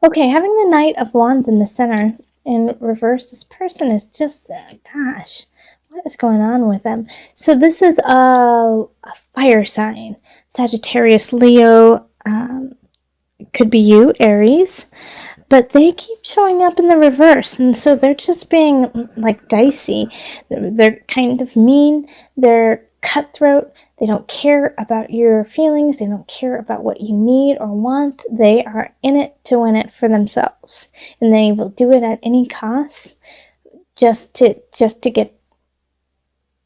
Okay, having the Knight of Wands in the center in reverse, this person is just, gosh, what is going on with them? So this is a fire sign. Sagittarius, Leo, could be you, Aries. But they keep showing up in the reverse, and so they're just being like dicey. They're kind of mean, they're cutthroat, they don't care about your feelings, they don't care about what you need or want. They are in it to win it for themselves, and they will do it at any cost just to get,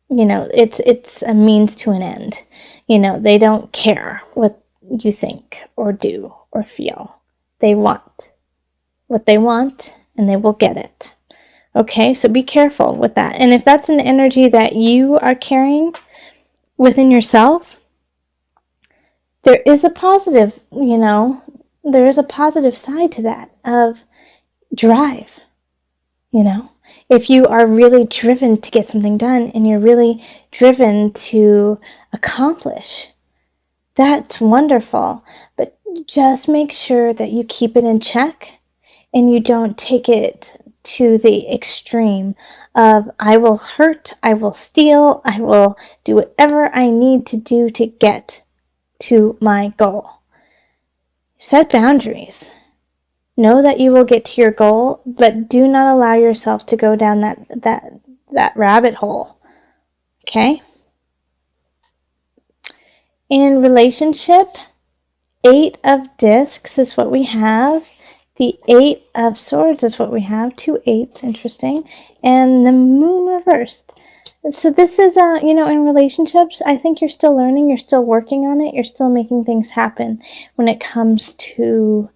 it's a means to an end. They don't care what you think or do or feel. They want what they want, and they will get it. Okay, so be careful with that. And if that's an energy that you are carrying within yourself, there is a positive, there is a positive side to that of drive. If you are really driven to get something done and you're really driven to accomplish, that's wonderful. But just make sure that you keep it in check and you don't take it to the extreme of I will hurt, I will steal, I will do whatever I need to do to get to my goal. Set boundaries. Know that you will get to your goal, but do not allow yourself to go down that rabbit hole. Okay? In relationship, 8 of discs is what we have. The 8 of swords is what we have. 2 8s, interesting. And the moon reversed. So this is, in relationships, I think you're still learning, you're still working on it, you're still making things happen when it comes to,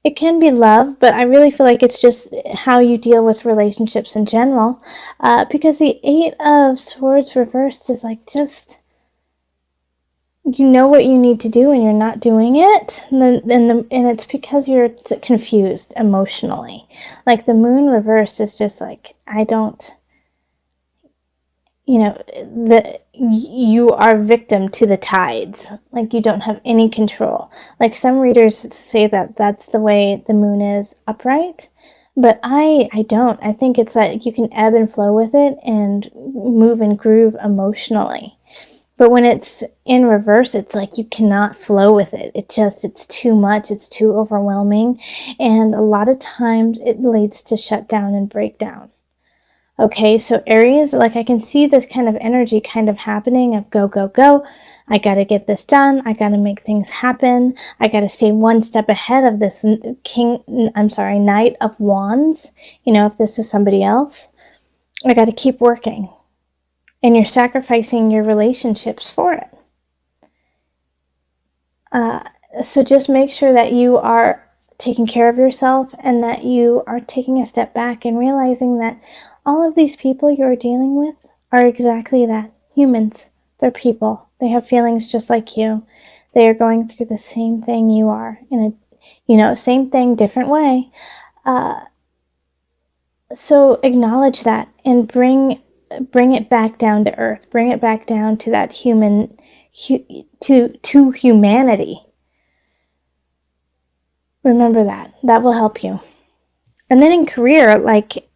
it can be love, but I really feel like it's just how you deal with relationships in general, because the 8 of swords reversed is like just, you know what you need to do and you're not doing it, and it's because you're confused emotionally. Like the moon reverse is just like, I don't, you are victim to the tides. Like you don't have any control. Like some readers say that that's the way the moon is upright, but I don't. I think it's like you can ebb and flow with it and move and groove emotionally. But when it's in reverse, it's like you cannot flow with it. It's too much. It's too overwhelming. And a lot of times it leads to shutdown and breakdown. Okay, so Aries, like I can see this kind of energy kind of happening of go, go, go. I got to get this done. I got to make things happen. I got to stay one step ahead of this Knight of Wands. If this is somebody else, I got to keep working. And you're sacrificing your relationships for it. So just make sure that you are taking care of yourself and that you are taking a step back and realizing that all of these people you're dealing with are exactly that. Humans. They're people. They have feelings just like you. They are going through the same thing you are. In a, same thing, different way. So acknowledge that and bring it back down to earth. Bring it back down to that to humanity. Remember that. That will help you. And then in career, like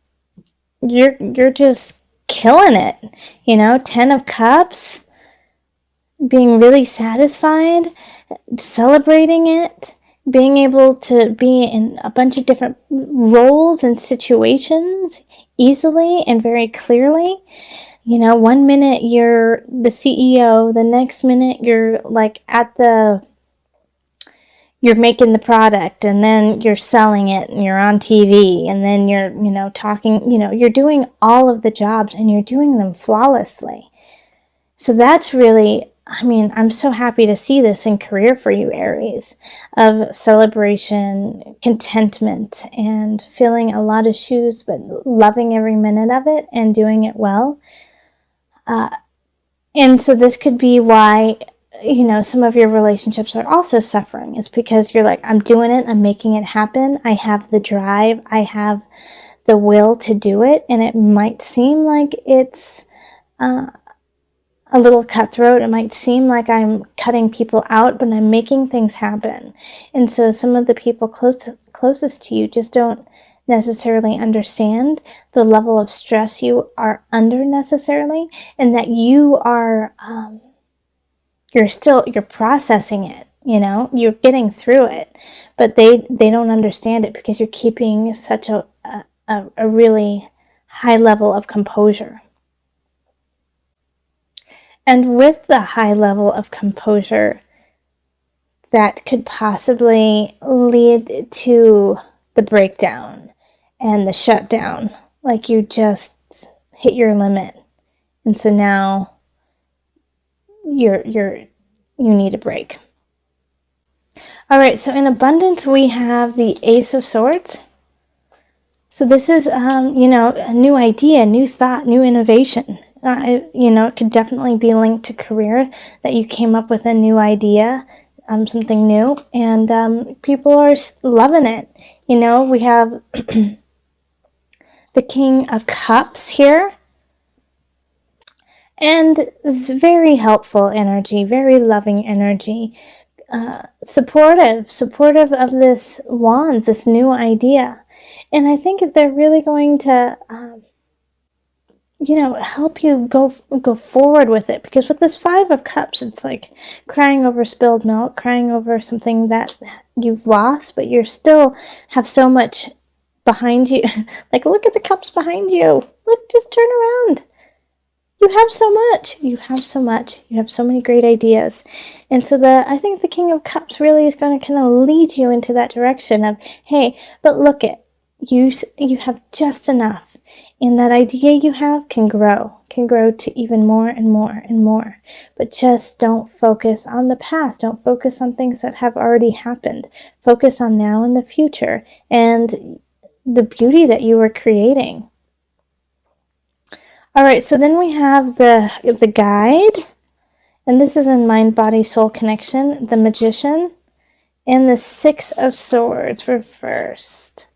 you're just killing it. 10 of Cups, being really satisfied, celebrating it, being able to be in a bunch of different roles and situations easily and very clearly. 1 minute you're the CEO, the next minute you're like you're making the product, and then you're selling it, and you're on TV, and then you're, talking, you're doing all of the jobs, and you're doing them flawlessly. So that's really, I'm so happy to see this in career for you, Aries, of celebration, contentment, and filling a lot of shoes, but loving every minute of it and doing it well. And so this could be why, some of your relationships are also suffering, is because you're like, I'm doing it, I'm making it happen, I have the drive, I have the will to do it, and it might seem like it's a little cutthroat. It might seem like I'm cutting people out, but I'm making things happen. And so some of the people closest to you just don't necessarily understand the level of stress you are under necessarily, and that you are you're processing it, you're getting through it, but they don't understand it because you're keeping such a really high level of composure. And with the high level of composure, that could possibly lead to the breakdown and the shutdown. Like you just hit your limit. And so now you need a break. All right, so in abundance, we have the Ace of Swords. So this is, a new idea, new thought, new innovation. It could definitely be linked to career, that you came up with a new idea, something new, and people are loving it. We have the King of Cups here, and very helpful energy, very loving energy, supportive of this wands, this new idea. And I think if they're really going to help you go forward with it, because with this Five of Cups, it's like crying over spilled milk, crying over something that you've lost, but you still have so much behind you. Like, look at the cups behind you. Look, just turn around. You have so much. You have so many great ideas. And so I think the King of Cups really is going to kind of lead you into that direction of, hey, but look it, you have just enough. And that idea you have can grow to even more and more and more. But just don't focus on the past. Don't focus on things that have already happened. Focus on now and the future and the beauty that you are creating. All right, so then we have the guide, and this is in mind, body, soul connection, the Magician, and the Six of Swords reversed.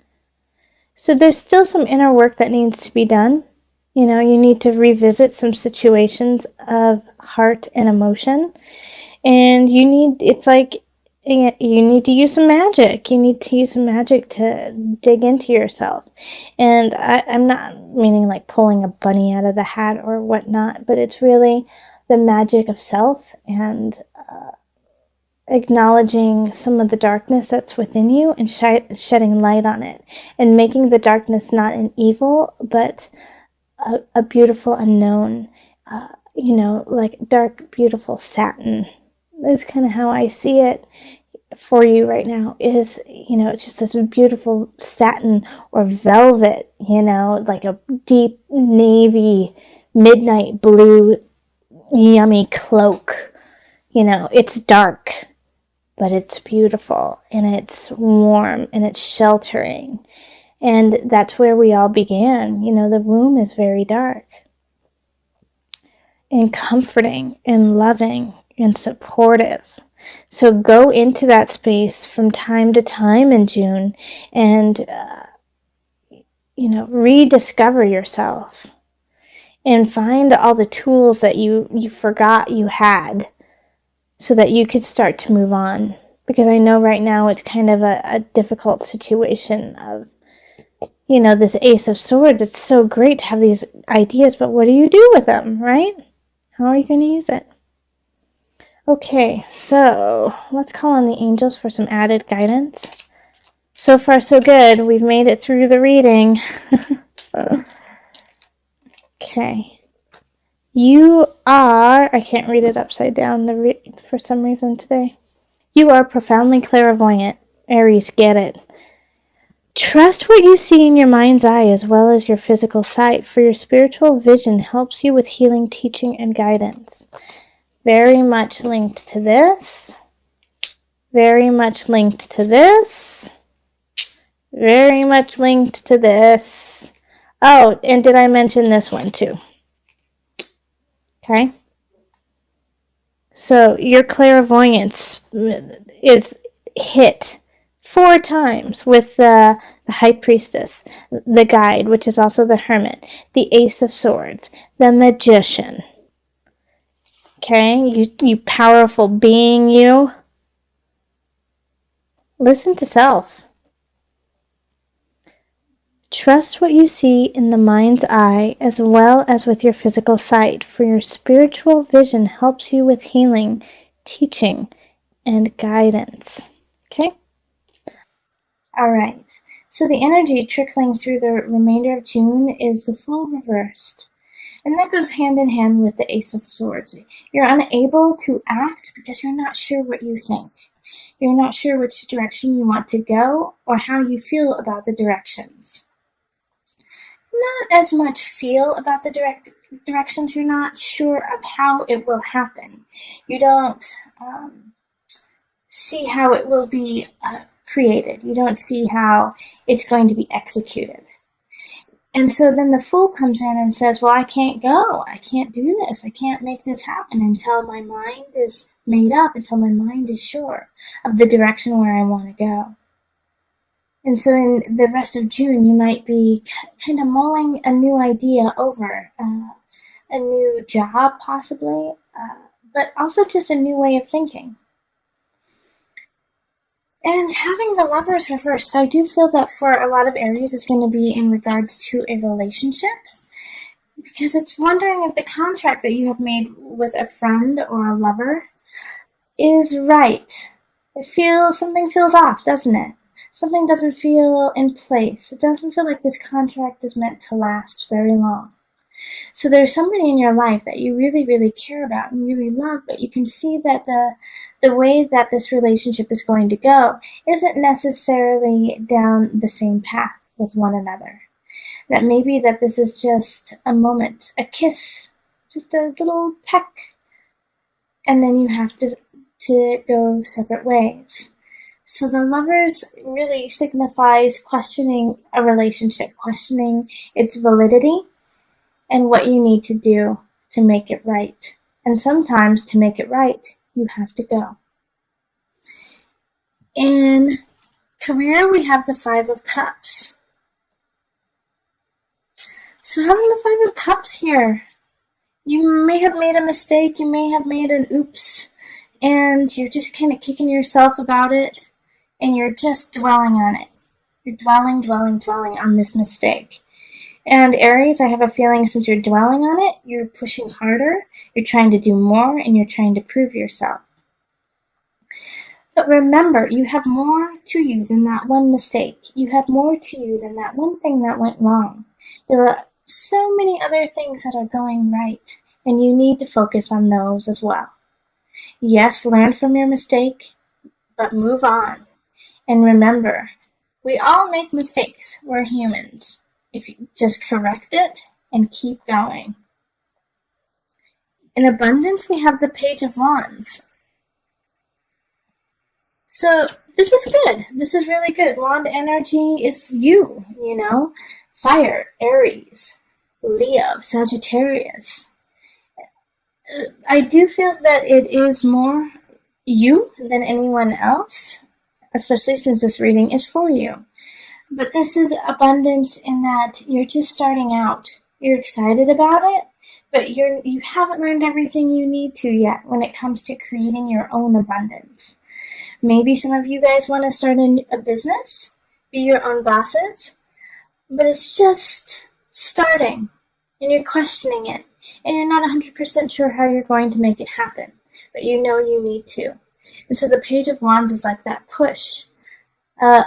So there's still some inner work that needs to be done. You need to revisit some situations of heart and emotion. And you need to use some magic. You need to use some magic to dig into yourself. And I'm not meaning like pulling a bunny out of the hat or whatnot, but it's really the magic of self and acknowledging some of the darkness that's within you and shedding light on it, and making the darkness not an evil, but a beautiful unknown, like dark, beautiful satin. That's kind of how I see it for you right now, is, it's just this beautiful satin or velvet, like a deep navy, midnight blue, yummy cloak. It's dark, but it's beautiful, and it's warm, and it's sheltering. And that's where we all began. The womb is very dark and comforting and loving and supportive. So go into that space from time to time in June and, rediscover yourself and find all the tools that you forgot you had, so that you could start to move on. Because I know right now it's kind of a difficult situation of, this Ace of Swords. It's so great to have these ideas, but what do you do with them, right? How are you going to use it? Okay, so let's call on the angels for some added guidance. So far, so good. We've made it through the reading. Okay. You are, I can't read it upside down for some reason today. You are profoundly clairvoyant. Aries, get it. Trust what you see in your mind's eye as well as your physical sight, for your spiritual vision helps you with healing, teaching, and guidance. Very much linked to this. Very much linked to this. Very much linked to this. Oh, and did I mention this one too? Okay. So your clairvoyance is hit 4 times with the High Priestess, the Guide, which is also the Hermit, the Ace of Swords, the Magician, Okay? You powerful being, you. Listen to self. Trust what you see in the mind's eye as well as with your physical sight, for your spiritual vision helps you with healing, teaching, and guidance. Okay? All right. So the energy trickling through the remainder of June is the Fool reversed. And that goes hand in hand with the Ace of Swords. You're unable to act because you're not sure what you think. You're not sure which direction you want to go or how you feel about the directions. Not as much feel about the directions. You're not sure of how it will happen. You don't see how it will be created. You don't see how it's going to be executed. And so then the Fool comes in and says, well, I can't go. I can't do this. I can't make this happen until my mind is made up, until my mind is sure of the direction where I want to go. And so in the rest of June, you might be kind of mulling a new idea over, a new job possibly, but also just a new way of thinking. And having the Lovers reversed, so I do feel that for a lot of Aries, it's going to be in regards to a relationship, because it's wondering if the contract that you have made with a friend or a lover is right. Something feels off, doesn't it? Something doesn't feel in place. It doesn't feel like this contract is meant to last very long. So there's somebody in your life that you really, really care about and really love, but you can see that the way that this relationship is going to go isn't necessarily down the same path with one another. That maybe that this is just a moment, a kiss, just a little peck, and then you have to go separate ways. So the Lovers really signifies questioning a relationship, questioning its validity, and what you need to do to make it right. And sometimes to make it right, you have to go. In career, we have the Five of Cups. So having the Five of Cups here, you may have made a mistake, you may have made an oops, and you're just kind of kicking yourself about it, and you're just dwelling on it. You're dwelling on this mistake. And Aries, I have a feeling since you're dwelling on it, you're pushing harder, you're trying to do more, and you're trying to prove yourself. But remember, you have more to you than that one mistake. You have more to you than that one thing that went wrong. There are so many other things that are going right, and you need to focus on those as well. Yes, learn from your mistake, but move on. And remember, we all make mistakes. We're humans. If you just correct it and keep going. In abundance, we have the Page of Wands. So this is good. This is really good. Wand energy is you know. Fire, Aries, Leo, Sagittarius. I do feel that it is more you than anyone else, especially since this reading is for you. But this is abundance in that you're just starting out. You're excited about it, but you haven't learned everything you need to yet when it comes to creating your own abundance. Maybe some of you guys want to start a business, be your own bosses, but it's just starting, and you're questioning it, and you're not 100% sure how you're going to make it happen, but you know you need to. And so the Page of Wands is like that push of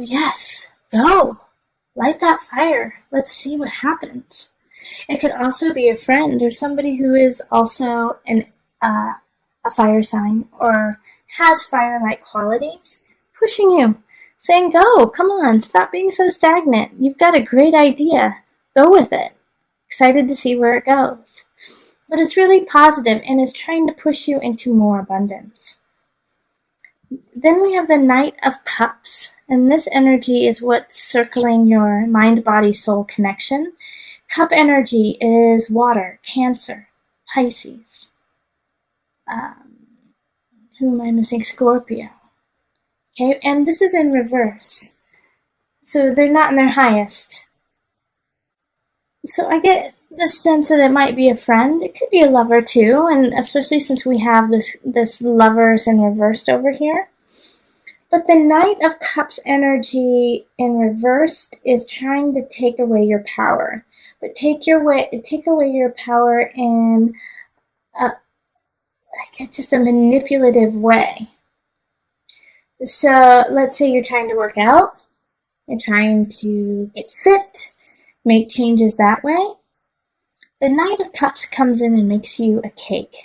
yes, go, light that fire, let's see what happens. It could also be a friend or somebody who is also a fire sign or has fire-like qualities, pushing you, saying, go, come on, stop being so stagnant. You've got a great idea. Go with it. Excited to see where it goes. But it's really positive and is trying to push you into more abundance. Then we have the Knight of Cups, and this energy is what's circling your mind-body-soul connection. Cup energy is water, Cancer, Pisces. Who am I missing? Scorpio. Okay, and this is in reverse. So they're not in their highest. So I get the sense that it might be a friend. It could be a lover too, and especially since we have this lovers in reversed over here. But the Knight of Cups energy in reversed is trying to take away your power. But take away your power in just a manipulative way. So let's say you're trying to work out, you're trying to get fit, make changes that way. The Knight of Cups comes in and makes you a cake.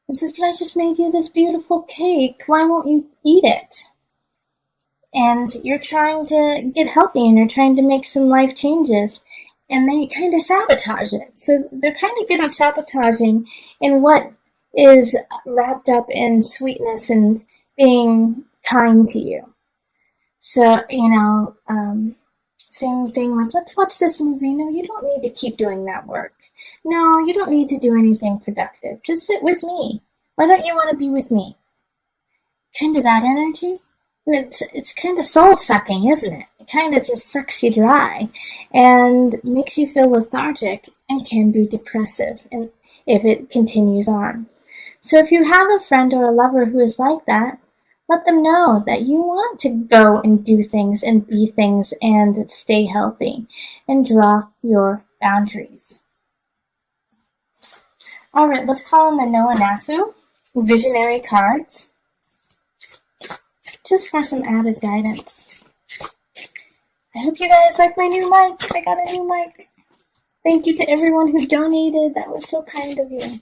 And says, but I just made you this beautiful cake. Why won't you eat it? And you're trying to get healthy and you're trying to make some life changes. And they kind of sabotage it. So they're kind of good at sabotaging in what is wrapped up in sweetness and being kind to you. So, same thing like, let's watch this movie. No, you don't need to keep doing that work. No, you don't need to do anything productive. Just sit with me. Why don't you want to be with me? Kind of that energy. It's kind of soul-sucking, isn't it? It kind of just sucks you dry and makes you feel lethargic and can be depressive and if it continues on. So if you have a friend or a lover who is like that, let them know that you want to go and do things and be things and stay healthy and draw your boundaries. All right, let's call in the Noah Nafu visionary cards just for some added guidance. I hope you guys like my new mic. I got a new mic. Thank you to everyone who donated. That was so kind of you.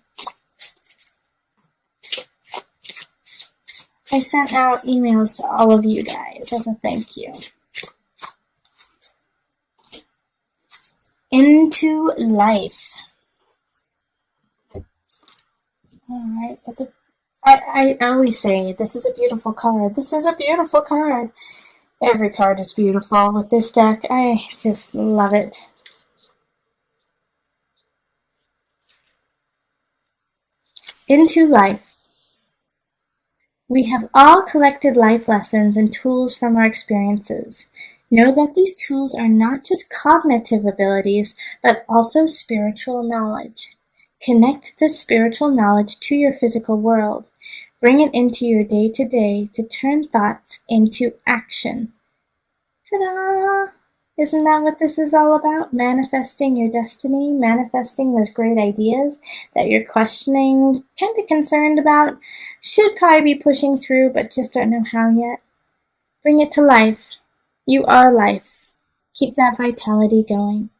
I sent out emails to all of you guys as a thank you. Into life. Alright, I always say this is a beautiful card. This is a beautiful card. Every card is beautiful with this deck. I just love it. Into life. We have all collected life lessons and tools from our experiences. Know that these tools are not just cognitive abilities, but also spiritual knowledge. Connect this spiritual knowledge to your physical world. Bring it into your day-to-day to turn thoughts into action. Ta-da! Isn't that what this is all about? Manifesting your destiny, manifesting those great ideas that you're questioning, kind of concerned about, should probably be pushing through, but just don't know how yet. Bring it to life. You are life. Keep that vitality going.